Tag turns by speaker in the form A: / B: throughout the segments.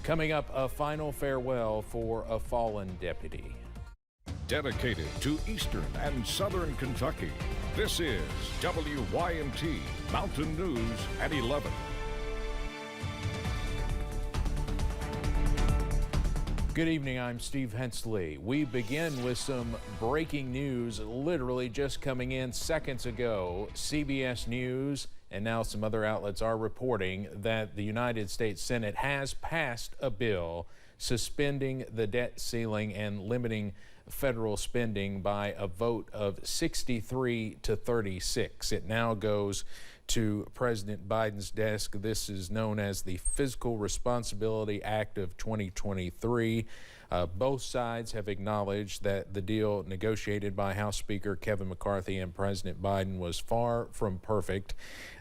A: Coming up, a final farewell for a fallen deputy.
B: Dedicated to Eastern and Southern Kentucky, this is WYMT Mountain News at 11.
A: Good evening, I'm Steve Hensley. We begin with some breaking news literally just coming in seconds ago. CBS News and now some other outlets are reporting that the United States Senate has passed a bill suspending the debt ceiling and limiting federal spending by a vote of 63 to 36. It now goes to President Biden's desk. This is known as the Fiscal Responsibility Act of 2023. Both sides have acknowledged that the deal negotiated by House Speaker Kevin McCarthy and President Biden was far from perfect.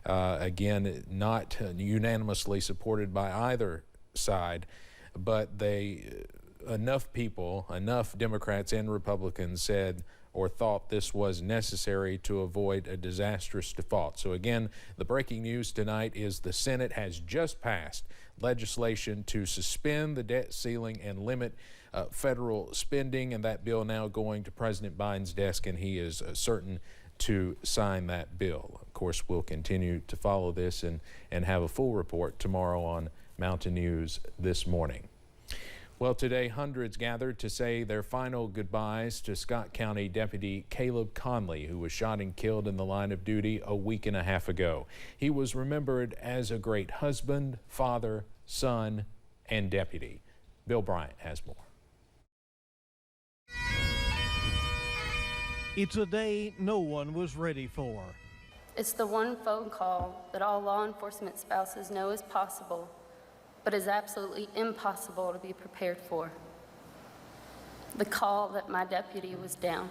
A: Again, not unanimously supported by either side, but enough Democrats and Republicans said or thought this was necessary to avoid a disastrous default. So again, the breaking news tonight is the Senate has just passed legislation to suspend the debt ceiling and limit federal spending, and that bill now going to President Biden's desk, and he is certain to sign that bill. Of course, we'll continue to follow this and have a full report tomorrow on Mountain News This Morning. Well, today, hundreds gathered to say their final goodbyes to Scott County Deputy Caleb Conley, who was shot and killed in the line of duty a week and a half ago. He was remembered as a great husband, father, son, and deputy. Bill Bryant has more.
C: It's a day no one was ready for.
D: It's the one phone call that all law enforcement spouses know is possible, but is absolutely impossible to be prepared for. The call that my deputy was down.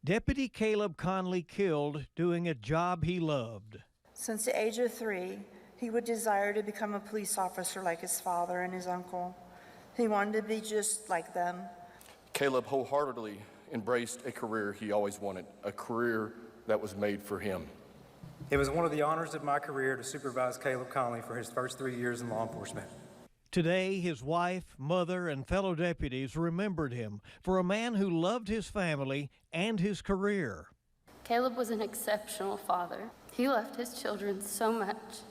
C: Deputy Caleb Conley killed doing a job he loved.
E: Since the age of 3, he would desire to become a police officer like his father and his uncle. He wanted to be just like them.
F: Caleb wholeheartedly embraced a career he always wanted, a career that was made for him.
G: It was one of the honors of my career to supervise Caleb Conley for his first 3 years in law enforcement.
C: Today, his wife, mother, and fellow deputies remembered him for a man who loved his family and his career.
D: Caleb was an exceptional father. He loved his children so much.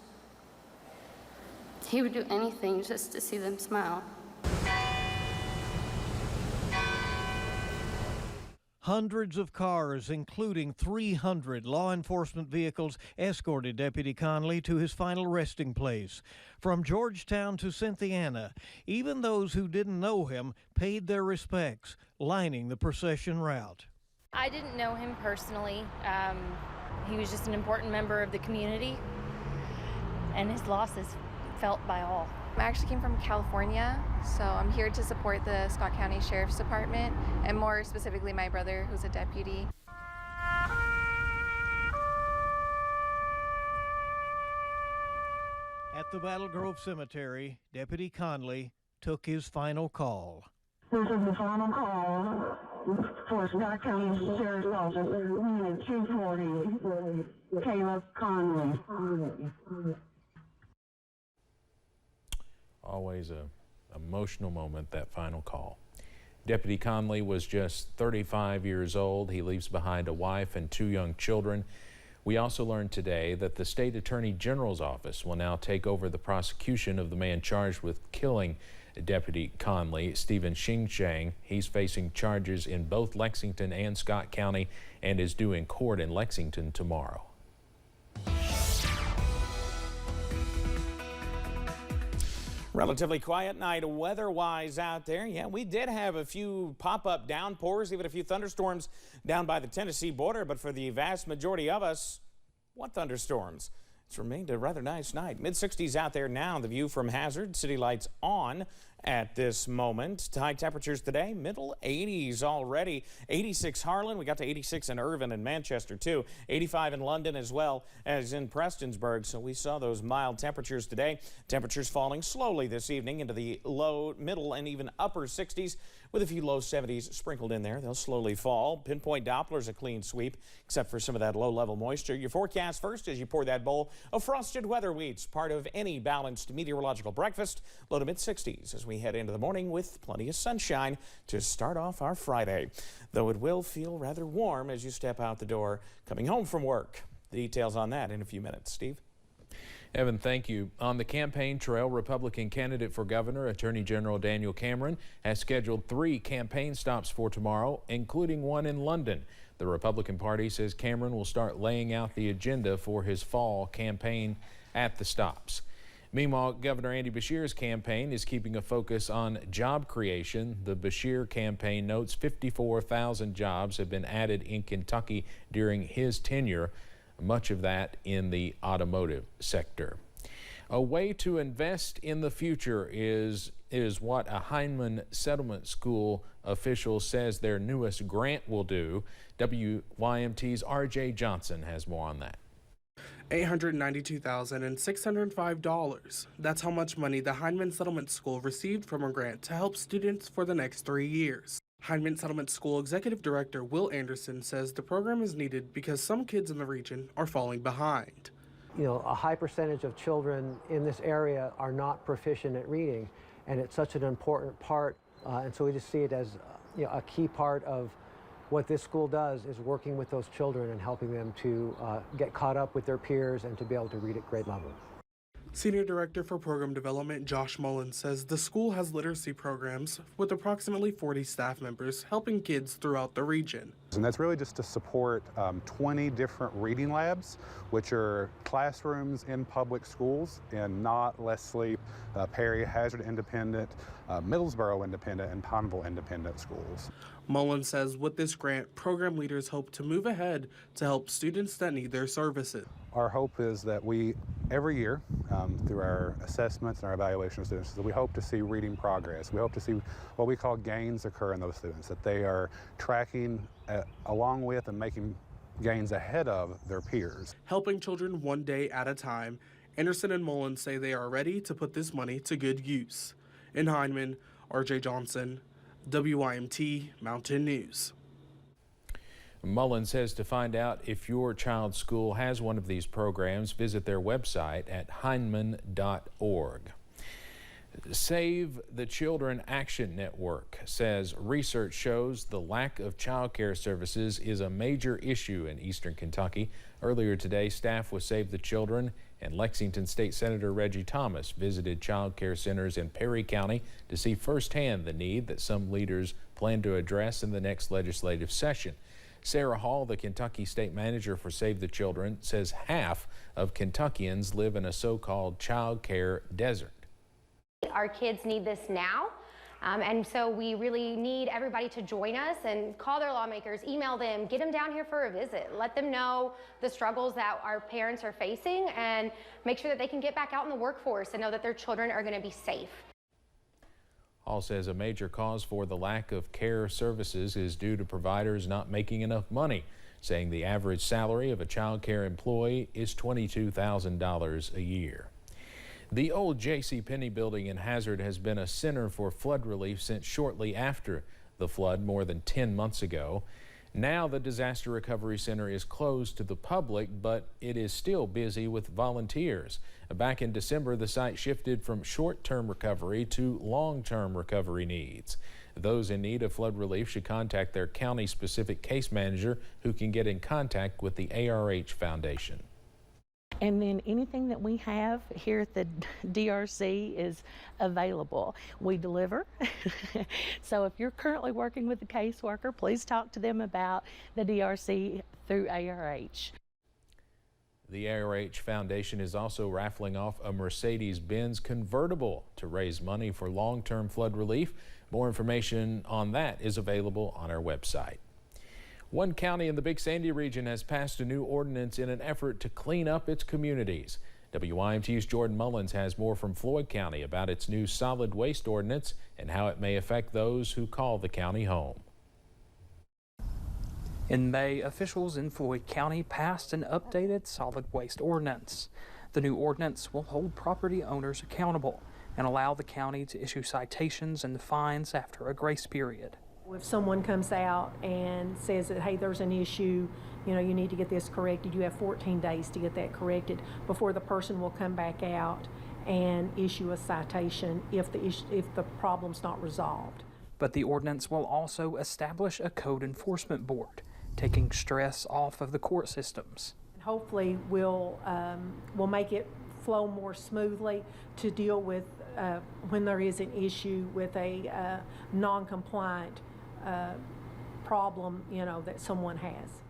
D: He would do anything just to see them smile.
C: Hundreds of cars, including 300 law enforcement vehicles, escorted Deputy Conley to his final resting place. From Georgetown to Cynthiana, even those who didn't know him paid their respects, lining the procession route.
H: I didn't know him personally. He was just an important member of the community, and his loss is felt by all.
I: I actually came from California, so I'm here to support the Scott County Sheriff's Department, and more specifically my brother, who's a deputy.
C: At the Battle Grove Cemetery, Deputy Conley took his final call.
J: This is the final call for Scott County Sheriff's Office, Unit 240, Caleb Conley.
A: Always an emotional moment, that final call. Deputy Conley was just 35 years old. He leaves behind a wife and 2 young children. We also learned today that the State Attorney General's office will now take over the prosecution of the man charged with killing Deputy Conley, Stephen Xingsheng. He's facing charges in both Lexington and Scott County and is due in court in Lexington tomorrow.
K: Relatively quiet night weather-wise out there. Yeah, we did have a few pop-up downpours, even a few thunderstorms down by the Tennessee border, but for the vast majority of us, what thunderstorms? It's remained a rather nice night. Mid-60s out there now. The view from Hazard, city lights on at this moment. High temperatures today, middle 80s already. 86 Harlan, we got to 86 in Irvine and Manchester too. 85 in London as well as in Prestonsburg. So we saw those mild temperatures today. Temperatures falling slowly this evening into the low, middle, and even upper 60s with a few low 70s sprinkled in there. They'll slowly fall. Pinpoint Doppler's a clean sweep, except for some of that low-level moisture. Your forecast first as you pour that bowl of frosted weather wheats, part of any balanced meteorological breakfast. Low to mid-60s as we head into the morning with plenty of sunshine to start off our Friday. Though it will feel rather warm as you step out the door coming home from work. The details on that in a few minutes. Steve?
A: Evan, thank you. On the campaign trail, Republican candidate for governor, Attorney General Daniel Cameron, has scheduled 3 campaign stops for tomorrow, including one in London. The Republican Party says Cameron will start laying out the agenda for his fall campaign at the stops. Meanwhile, Governor Andy Beshear's campaign is keeping a focus on job creation. The Beshear campaign notes 54,000 jobs have been added in Kentucky during his tenure, much of that in the automotive sector. A way to invest in the future is what a Heinemann Settlement School official says their newest grant will do. WYMT's R.J. Johnson has more on that.
L: $892,605. That's how much money the Heinemann Settlement School received from a grant to help students for the next 3 years. Heinemann Settlement School Executive Director Will Anderson says the program is needed because some kids in the region are falling behind.
M: You know, a high percentage of children in this area are not proficient at reading, and it's such an important part, and so we just see it as a key part of what this school does is working with those children and helping them to get caught up with their peers and to be able to read at grade level.
L: Senior Director for Program Development Josh Mullins says the school has literacy programs with approximately 40 staff members helping kids throughout the region.
N: And that's really just to support 20 different reading labs, which are classrooms in public schools in Knott, Leslie, Perry, Hazard Independent, Middlesboro Independent, and Pineville Independent schools.
L: Mullins says with this grant, program leaders hope to move ahead to help students that need their services.
N: Our hope is that we, every year, through our assessments and our evaluation of students, that we hope to see reading progress. We hope to see what we call gains occur in those students, that they are tracking along with and making gains ahead of their peers.
L: Helping children one day at a time, Anderson and Mullins say they are ready to put this money to good use. In Heinemann, R.J. Johnson, WYMT Mountain News.
A: Mullins says to find out if your child's school has one of these programs, visit their website at heinemann.org. Save the Children Action Network says research shows the lack of child care services is a major issue in eastern Kentucky. Earlier today, staff with Save the Children and Lexington State Senator Reggie Thomas visited child care centers in Perry County to see firsthand the need that some leaders plan to address in the next legislative session. Sarah Hall, the Kentucky State Manager for Save the Children, says half of Kentuckians live in a so-called child care desert.
O: Our kids need this now, and so we really need everybody to join us and call their lawmakers, email them, get them down here for a visit, let them know the struggles that our parents are facing, and make sure that they can get back out in the workforce and know that their children are going to be safe.
A: Hall says a major cause for the lack of care services is due to providers not making enough money, saying the average salary of a child care employee is $22,000 a year. The old JCPenney building in Hazard has been a center for flood relief since shortly after the flood more than 10 months ago. Now the Disaster Recovery Center is closed to the public, but it is still busy with volunteers. Back in December, the site shifted from short-term recovery to long-term recovery needs. Those in need of flood relief should contact their county-specific case manager, who can get in contact with the ARH Foundation.
P: And then anything that we have here at the DRC is available. We deliver. So if you're currently working with a caseworker, please talk to them about the DRC through ARH.
A: The ARH Foundation is also raffling off a Mercedes-Benz convertible to raise money for long-term flood relief. More information on that is available on our website. One county in the Big Sandy region has passed a new ordinance in an effort to clean up its communities. WYMT's Jordan Mullins has more from Floyd County about its new solid waste ordinance and how it may affect those who call the county home.
Q: In May, officials in Floyd County passed an updated solid waste ordinance. The new ordinance will hold property owners accountable and allow the county to issue citations and fines after a grace period.
R: If someone comes out and says that, hey, there's an issue, you need to get this corrected, you have 14 days to get that corrected before the person will come back out and issue a citation if the problem's not resolved.
Q: But the ordinance will also establish a code enforcement board, taking stress off of the court systems.
R: Hopefully we'll make it flow more smoothly to deal with when there is an issue with a non-compliant problem, that someone has.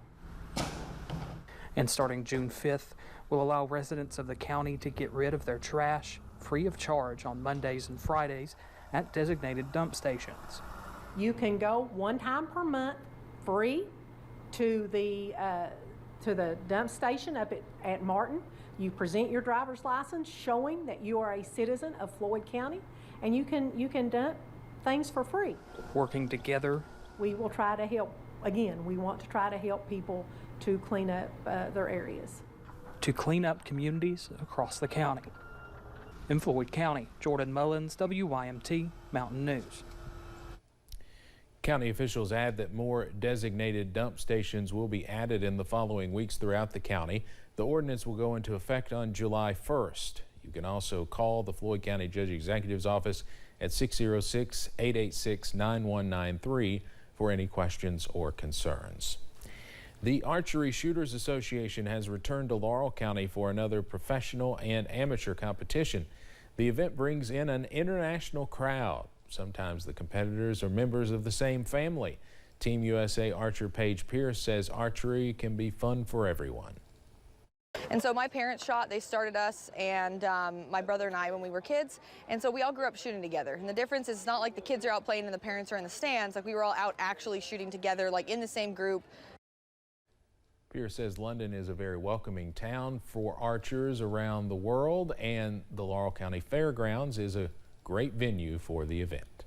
Q: And starting June 5th, will allow residents of the county to get rid of their trash free of charge on Mondays and Fridays at designated dump stations.
R: You can go one time per month free to the dump station up at Martin. You present your driver's license showing that you are a citizen of Floyd County, and you can dump things for free.
Q: Working together,
R: we will try to help. Again, we want to try to help people to clean up their areas.
Q: To clean up communities across the county. In Floyd County, Jordan Mullins, WYMT Mountain News.
A: County officials add that more designated dump stations will be added in the following weeks throughout the county. The ordinance will go into effect on July 1st. You can also call the Floyd County Judge Executive's office at 606-886-9193 for any questions or concerns. The Archery Shooters Association has returned to Laurel County for another professional and amateur competition. The event brings in an international crowd. Sometimes the competitors are members of the same family. Team USA archer Paige Pierce says archery can be fun for everyone.
S: And so my parents shot, they started us, and my brother and I when we were kids, and so we all grew up shooting together. And the difference is not like the kids are out playing and the parents are in the stands, like we were all out actually shooting together, like in the same group.
A: Pierce says London is a very welcoming town for archers around the world, and the Laurel County Fairgrounds is a great venue for the event.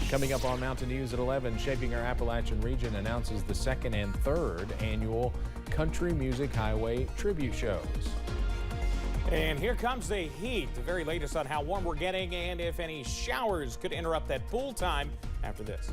A: Coming up on Mountain News at 11, Shaping Our Appalachian Region announces the 2nd and 3rd annual Country Music Highway tribute shows.
K: And here comes the heat. The very latest on how warm we're getting and if any showers could interrupt that pool time after this.